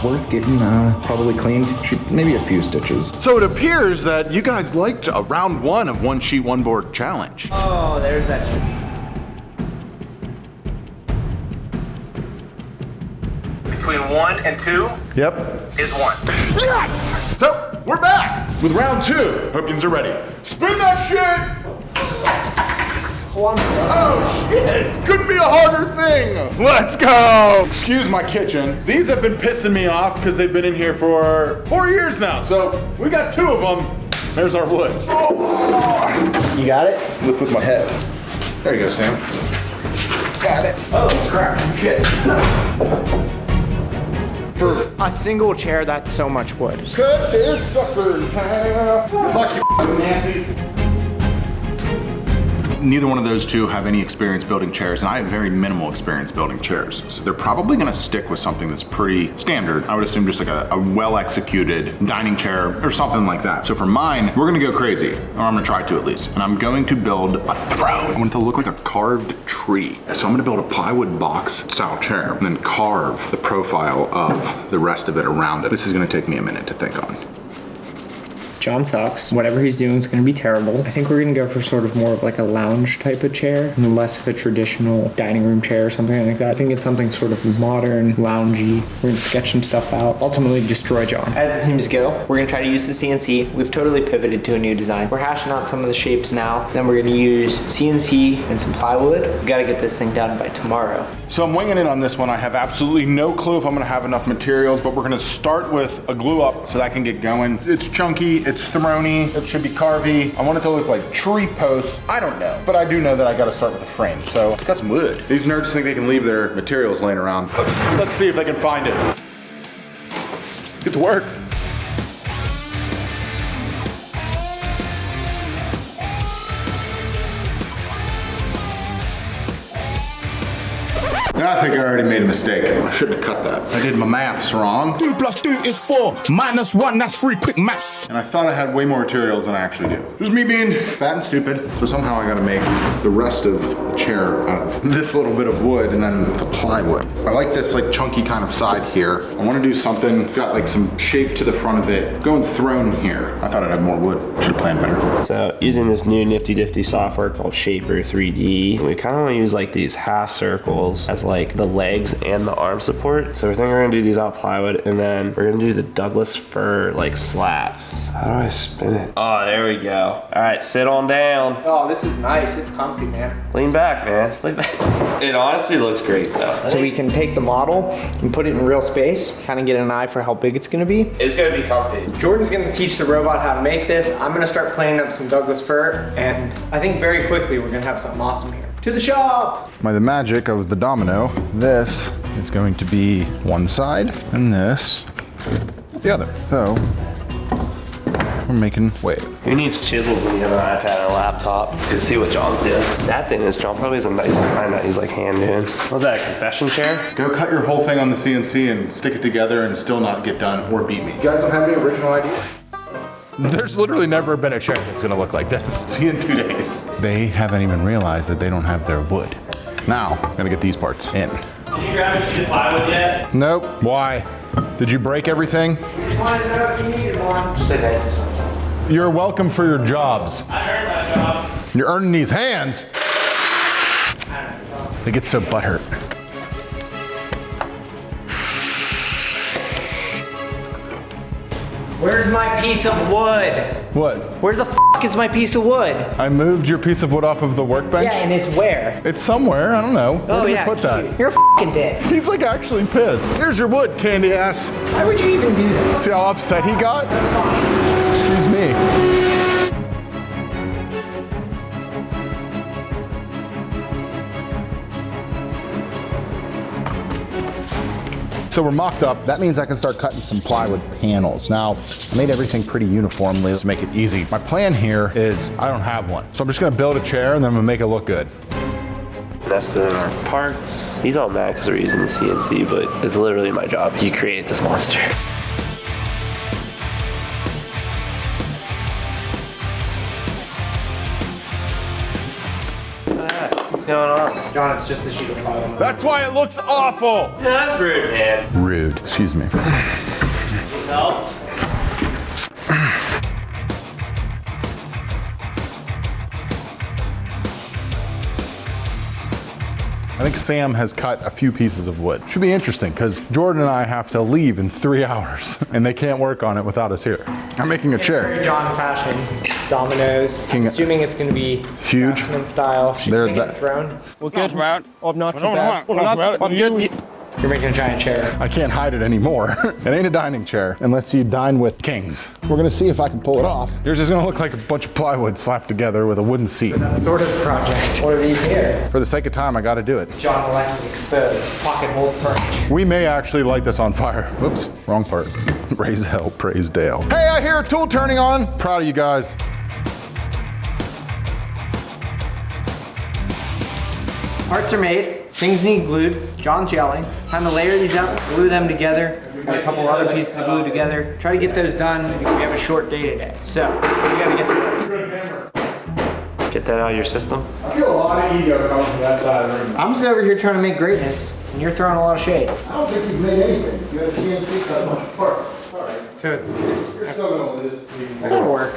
It's worth getting probably cleaned. Maybe a few stitches. So it appears that you guys liked a round 1 of One Sheet, One Board challenge. Oh, there's that. Between 1 and 2 Yep. is 1. Yes! So we're back with round 2. Hope you are ready. Spin that shit! Oh shit! Couldn't be a harder thing! Let's go! Excuse my kitchen. These have been pissing me off because they've been in here for 4 years now. So we got 2 of them. There's our wood. Oh. You got it? Lift with my head. There you go, Sam. Got it. Oh crap! Shit. For a single chair, that's so much wood. Cut this sucker in half. Good luck, you f***ing Nancy's. Neither one of those two have any experience building chairs, and I have very minimal experience building chairs. So they're probably gonna stick with something that's pretty standard. I would assume just like a well-executed dining chair or something like that. So for mine, we're gonna go crazy, or I'm gonna try to at least. And I'm going to build a throne. I want it to look like a carved tree. So I'm gonna build a plywood box style chair and then carve the profile of the rest of it around it. This is gonna take me a minute to think on. John sucks. Whatever he's doing is gonna be terrible. I think we're gonna go for sort of more of like a lounge type of chair and less of a traditional dining room chair or something like that. I think it's something sort of modern, loungy. We're gonna sketch some stuff out. Ultimately destroy John. As it seems to go, we're gonna try to use the CNC. We've totally pivoted to a new design. We're hashing out some of the shapes now. Then we're gonna use CNC and some plywood. We gotta get this thing done by tomorrow. So I'm winging it on this one. I have absolutely no clue if I'm gonna have enough materials, but we're gonna start with a glue up so that can get going. It's chunky, it's throny, it should be carvy. I want it to look like tree posts. I don't know, but I do know that I gotta start with a frame. So got some wood. These nerds think they can leave their materials laying around. Let's see if they can find it. Get to work. I think I already made a mistake. I shouldn't have cut that. I did my maths wrong. 2 + 2 is 4, -1, that's 3, quick maths. And I thought I had way more materials than I actually do. Just me being fat and stupid. So somehow I gotta make the rest of the chair out of this little bit of wood and then the plywood. I like this like chunky kind of side here. I wanna do something, got like some shape to the front of it. Going throne here. I thought I'd have more wood. Should've planned better. So using this new nifty difty software called Shaper 3D, we kind of want to use like these half circles as like the legs and the arm support. So I think we're gonna do these out plywood, and then we're gonna do the Douglas fir like slats. How do I spin it? Oh, there we go. All right, sit on down. Oh, this is nice. It's comfy, man. Lean back, man. Lean back. It honestly looks great though. So we can take the model and put it in real space, kind of get an eye for how big it's gonna be. It's gonna be comfy. Jordan's gonna teach the robot how to make this. I'm gonna start planing up some Douglas fir, and I think very quickly we're gonna have something awesome here. To the shop! By the magic of the domino, this is going to be one side and this the other. So we're making way. Who needs chisels when you have an iPad and a laptop? Let's see what John's doing. Sad thing is John probably has a nice design that he's like hand doing. Was that a confession chair? Go cut your whole thing on the CNC and stick it together and still not get done or beat me. You guys don't have any original ideas? There's literally never been a chair that's gonna look like this. See you in 2 days. They haven't even realized that they don't have their wood. Now, I'm gonna get these parts in. Did you grab a sheet of plywood yet? Nope. Why? Did you break everything? Just wanted to know if you needed one. Just say thank you so much. You're welcome for your jobs. I heard my job. You're earning these hands. They get so butthurt. Where's my piece of wood? What? Where the f is my piece of wood? I moved your piece of wood off of the workbench? Yeah, and it's where? It's somewhere, I don't know. Where Oh did yeah, we put that? You're a f***ing dick. He's like actually pissed. Here's your wood, candy ass. Why would you even do that? See how upset he got? Excuse me. So we're mocked up. That means I can start cutting some plywood panels. Now, I made everything pretty uniformly to make it easy. My plan here is I don't have one. So I'm just gonna build a chair and then I'm gonna make it look good. Nested in our parts. He's all mad because we're using the CNC, but it's literally my job. He created this monster. What's going on? John, it's just a sheet of plywood. That's why it looks awful. That's rude, man. Rude. Excuse me. Help. I think Sam has cut a few pieces of wood. Should be interesting because Jordan and I have to leave in 3 hours and they can't work on it without us here. I'm making a chair. Very John fashion. Dominoes. King- Assuming it's going to be Huge. Craftsman style. They're King of the that- throne. We're good. I'm not too bad. I'm good. You're making a giant chair. I can't hide it anymore. It ain't a dining chair unless you dine with kings. We're gonna see if I can pull it off. Yours is gonna look like a bunch of plywood slapped together with a wooden seat. That's sort of the project. What are these here? For the sake of time, I gotta do it. John Malecki exposed. Pocket hole perch. We may actually light this on fire. Whoops, wrong part. Raise hell, praise Dale. Hey, I hear a tool turning on. Proud of you guys. Parts are made. Things need glued. John's yelling. Time to layer these up, glue them together. Got a couple other pieces of glue together. Try to get those done because we have a short day today. So, we gotta get to work. Get that out of your system. I feel a lot of ego coming from that side of the room. I'm just over here trying to make greatness, and you're throwing a lot of shade. I don't think you've made anything. You had a CNC cut a bunch of parts. All right. So it's You're still gonna lose. that'll work.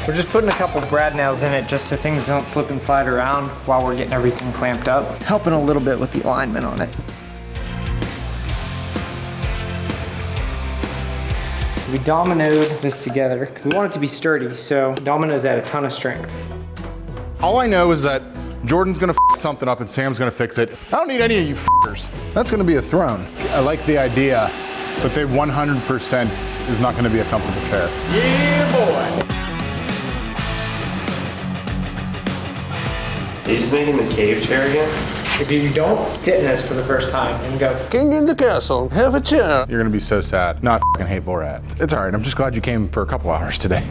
We're just putting a couple brad nails in it just so things don't slip and slide around while we're getting everything clamped up. Helping a little bit with the alignment on it. We dominoed this together because we want it to be sturdy, so dominoes add a ton of strength. All I know is that Jordan's gonna f something up and Sam's gonna fix it. I don't need any of you f***ers. That's gonna be a throne. I like the idea, but they 100% is not gonna be a comfortable chair. Yeah, boy. Are you just making the cave chair again? If you don't sit in this for the first time and go, King in the castle. Have a chair. You're gonna be so sad. No, I f***ing hate Borat. It's all right, I'm just glad you came for a couple hours today.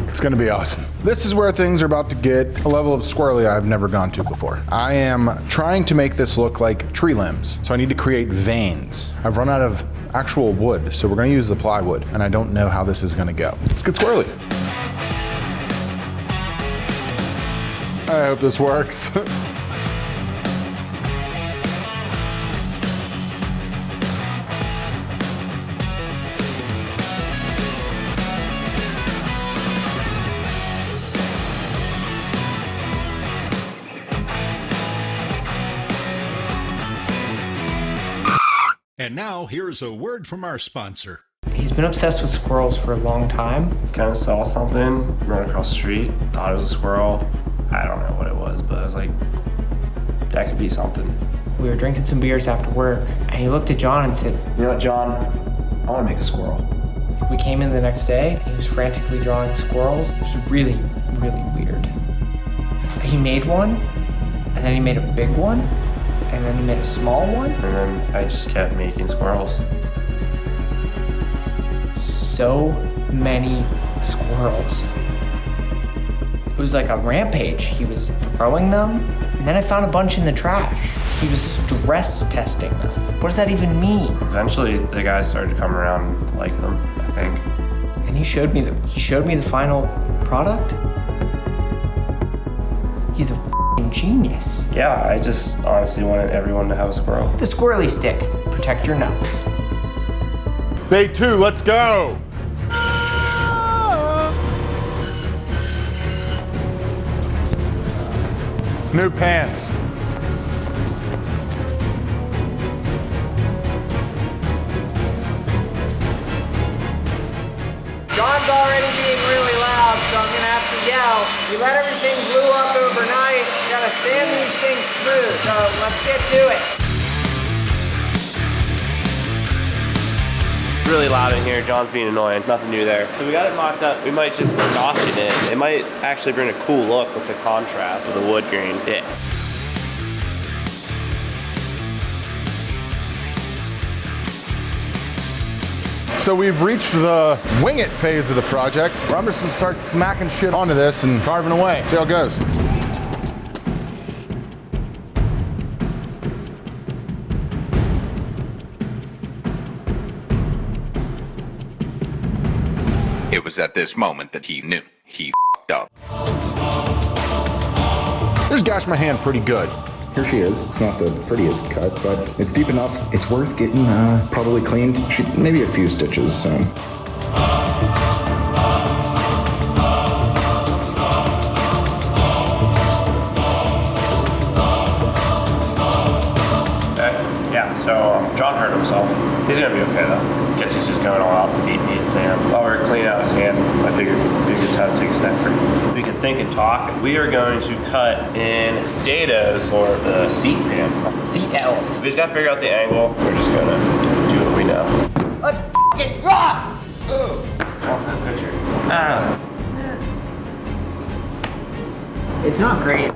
It's gonna be awesome. This is where things are about to get a level of squirrely I've never gone to before. I am trying to make this look like tree limbs, so I need to create veins. I've run out of actual wood, so we're gonna use the plywood, and I don't know how this is gonna go. Let's get squirrely. I hope this works. And now, here's a word from our sponsor. he's been obsessed with squirrels for a long time. Kind of saw something run across the street, thought it was a squirrel. I don't know what it was, but I was like, that could be something. We were drinking some beers after work, and he looked at John and said, You know what, John? I want to make a squirrel. we came in the next day, and he was frantically drawing squirrels. It was really, really weird. He made one, and then he made a big one, and then he made a small one. And then I just kept making squirrels. So many squirrels. It was like a rampage. He was throwing them, and then I found a bunch in the trash. He was stress testing them. What does that even mean? Eventually, the guys started to come around and like them, I think. And he showed me the final product. He's a f***ing genius. Yeah, I just honestly wanted everyone to have a squirrel. The squirrely stick. Protect your nuts. Day 2, let's go! New pants. John's already being really loud, so I'm gonna have to yell. We let everything glue up overnight. We gotta sand these things smooth, so let's get to it. Really loud in here. John's being annoying. Nothing new there. So we got it mocked up. We might just notch it in. It might actually bring a cool look with the contrast of the wood grain. Yeah. So we've reached the wing it phase of the project, where I'm just gonna start smacking shit onto this and carving away. See how it goes. It was at this moment that he knew he f***ed up. Just gashed my hand pretty good. Here she is. It's not the prettiest cut, but it's deep enough. It's worth getting probably cleaned. Maybe a few stitches. So. So John hurt himself. He's gonna be okay though. Guess he's just going all out to beat me and Sam. While we were cleaning out his hand, I figured it'd be a good time to take a snack. We can think and talk. We are going to cut in dados for the seat pan, the seat L's. We just gotta figure out the angle. We're just gonna do what we know. Let's f***ing rock! Ooh. What's that picture? It's not great.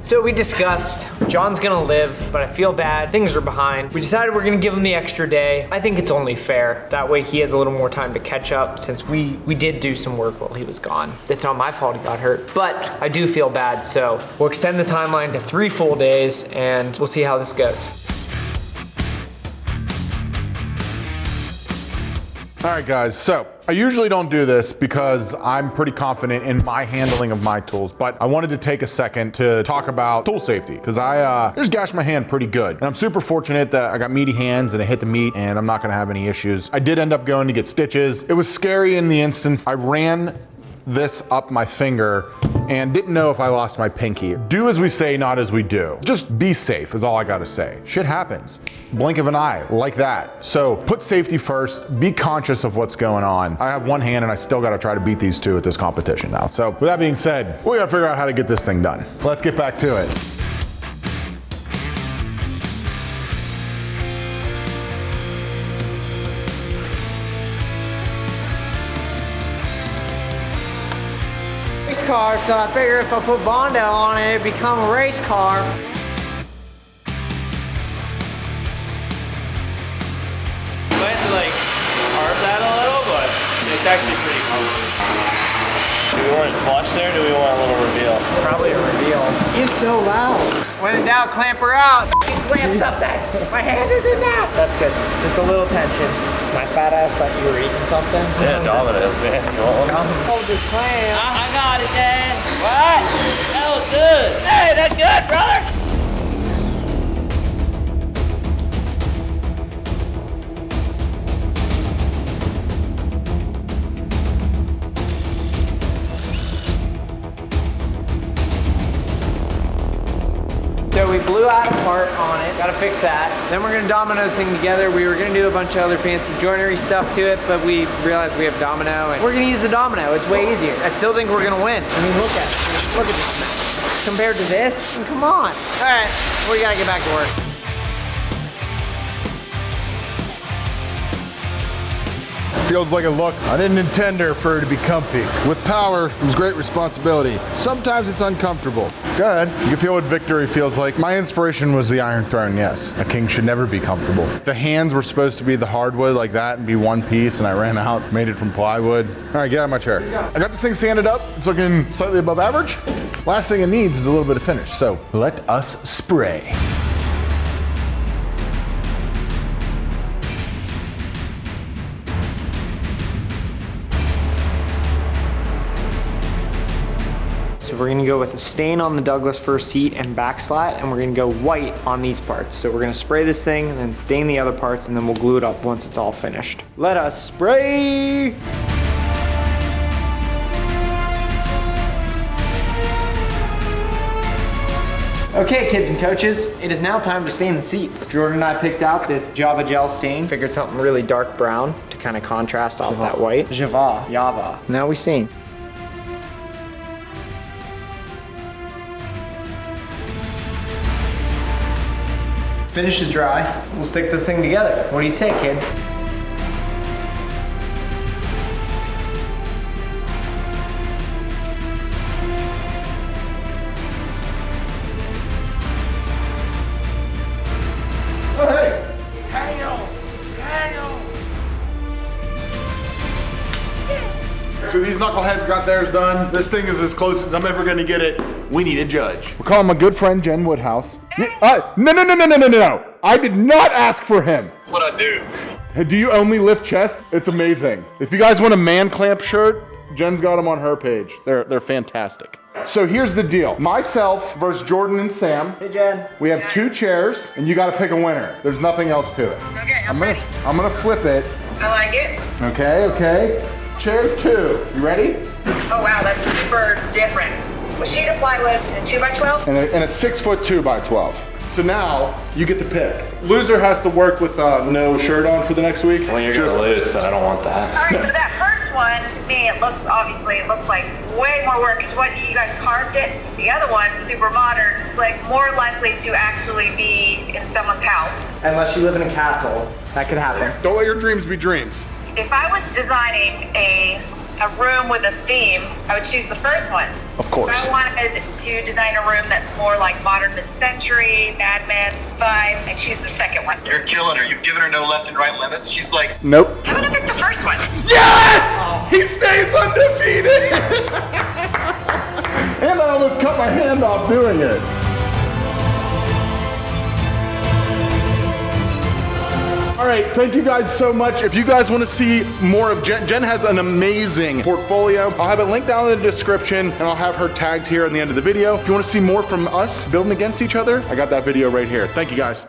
So we discussed, John's gonna live, but I feel bad, things are behind. We decided we're gonna give him the extra day. I think it's only fair. That way he has a little more time to catch up since we did do some work while he was gone. It's not my fault he got hurt, but I do feel bad, so we'll extend the timeline to 3 full days and we'll see how this goes. All right, guys, so I usually don't do this because I'm pretty confident in my handling of my tools, but I wanted to take a second to talk about tool safety because I just gashed my hand pretty good. And I'm super fortunate that I got meaty hands and I hit the meat and I'm not gonna have any issues. I did end up going to get stitches. It was scary in the instance I ran this up my finger and didn't know if I lost my pinky. Do as we say, not as we do. Just be safe is all I gotta say. Shit happens. Blink of an eye, like that. So put safety first, be conscious of what's going on. I have one hand and I still gotta try to beat these two at this competition now. So with that being said, we gotta figure out how to get this thing done. Let's get back to it. Race car, so I figure if I put Bondo on it, it'd become a race car. Might have to like carve that a little, but it's actually pretty comfortable. Do we want it flush there, or do we want a little reveal? Probably a reveal. He's so loud. When in doubt, clamp her out. He clamps up that. My hand is in that. That's good. Just a little tension. My fat ass thought you were eating something. Yeah, Domino's, man. You want one? Hold the clamp. I got it, Dad. What? That was good. Hey, that's good, brother. So we blew out a part on it, gotta fix that. Then we're gonna domino the thing together. We were gonna do a bunch of other fancy joinery stuff to it, but we realized we have domino and we're gonna use the domino. It's way easier. I still think we're gonna win. I mean, look at it. Look at this. Compared to this, come on. All right, we gotta get back to work. Feels like it looks. I didn't intend her for her to be comfy. With power comes great responsibility. Sometimes it's uncomfortable. Go ahead. You can feel what victory feels like. My inspiration was the Iron Throne, yes. A king should never be comfortable. The hands were supposed to be the hardwood like that and be one piece, and I ran out, made it from plywood. All right, get out of my chair. I got this thing sanded up. It's looking slightly above average. Last thing it needs is a little bit of finish, so let us spray. So we're gonna go with a stain on the Douglas fir seat and back slat, and we're gonna go white on these parts. So we're gonna spray this thing and then stain the other parts, and then we'll glue it up once it's all finished. Let us spray! Okay, kids and coaches, it is now time to stain the seats. Jordan and I picked out this Java gel stain. Figured something really dark brown to kind of contrast off that white. Java. Now we stain. Finish is dry. We'll stick this thing together. What do you say, kids? This so these knuckleheads got theirs done. This thing is as close as I'm ever gonna get it. We need a judge. We're calling my good friend Jen Woodhouse. No. I did not ask for him. That's what I do. Hey, do you only lift chest? It's amazing. If you guys want a man clamp shirt, Jen's got them on her page. They're fantastic. So here's the deal. Myself versus Jordan and Sam. Hey, Jen. We have 2 chairs, and you gotta pick a winner. There's nothing else to it. Okay, I'm gonna flip it. I like it. Okay. Chair 2. You ready? Oh wow, that's super different. Was sheet of plywood and a 2x12? And a 6'2" 2x12. So now you get to pick. Loser has to work with no shirt on for the next week. Well, you're gonna lose, so I don't want that. All right, so that first one, to me, it looks like way more work. Because what you guys carved it. The other one, super modern, slick, more likely to actually be in someone's house. Unless you live in a castle, that could happen. Don't let your dreams be dreams. If I was designing a room with a theme, I would choose the first one. Of course. If I wanted to design a room that's more like modern mid-century, Mad Men vibe, I choose the second one. You're killing her. You've given her no left and right limits. She's like, nope. I'm gonna pick the first one. Yes! He stays undefeated! And I almost cut my hand off doing it. All right, thank you guys so much. If you guys want to see more of Jen has an amazing portfolio. I'll have it linked down in the description, and I'll have her tagged here at the end of the video. If you want to see more from us building against each other, I got that video right here. Thank you guys.